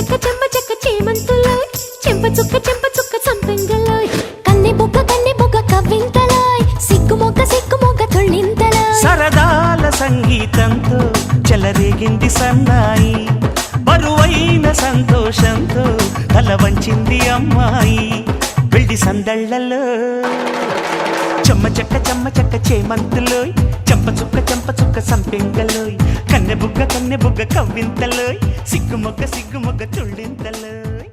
చెక్క చెమ్మ చెక్క చేమంతులోయ్ చెంప చుక్క సంపెంగలోయ్ కన్నె బుగ్గ కవ్వింతలోయ్ సిగ్గు మొగ్గ తుళ్ళింతలోయ్ సరదాల సంగీతంతో చెలరేగింది సన్నాయి బరువైన సంతోషంతో తల వంచింది అమ్మాయి వెళ్ళి సందళ్ళలో చెమ్మ చెక్క చేమంతులోయ్ చెంప చుక్క సంపెంగలోయ్ కన్నె బుగ్గ కవ్వింతలోయ్ సిగ్గు మొగ్గ తుళ్ళింతలోయ్.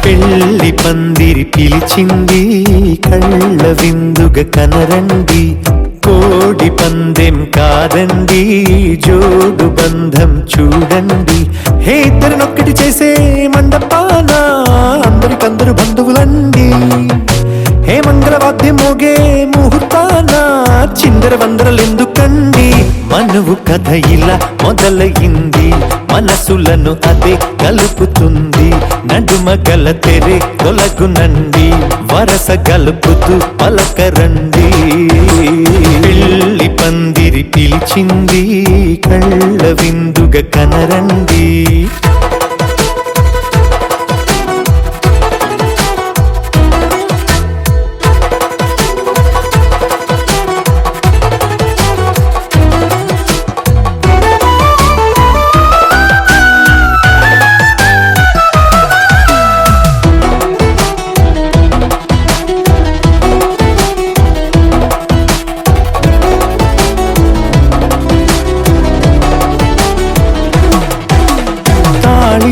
పెళ్లి పందిరి పిలిచింది కళ్ళ విందుగ కనరండి కోడి పందెం కాదండి జోడు బంధం చూడండి హే ఇద్దరినొక్కటి చేసే మండపాన అందరికందరు బంధువులండి హే మంగళవాద్యం మోగే ముహూర్తాన చిందర వందరలెందుకండి మనువు కథ ఇలా మొదలయింది మనసులను అదే కలుపుతుంది నడుమ గల తెరే తొలగునండి వరస గలుపుతూ పలకరండి పెళ్లి పందిరి పిలిచింది కళ్ళ విందుగ కనరండి.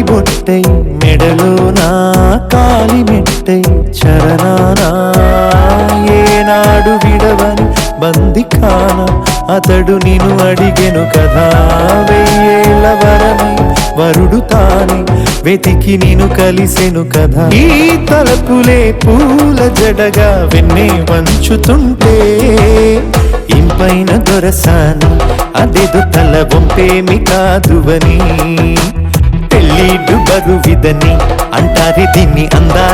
బొట్టై మెడలోనా కాలి మెట్టై చరణానా ఏనాడు విడవని బందికాన అతడు నిన్ను అడిగెను కదా వెయ్యేళ్ళ వరమై వరుడు తానే వెతికి నిన్ను కలిసెను కదా ఈ తలపులే పూల జడగా వెన్నే వంచుతుంటే ఇంపైన దొరసాని అదేదో తల వంపేమి కాదువని పెళ్ళిడు బరువిదని అంటారే దీన్ని అందా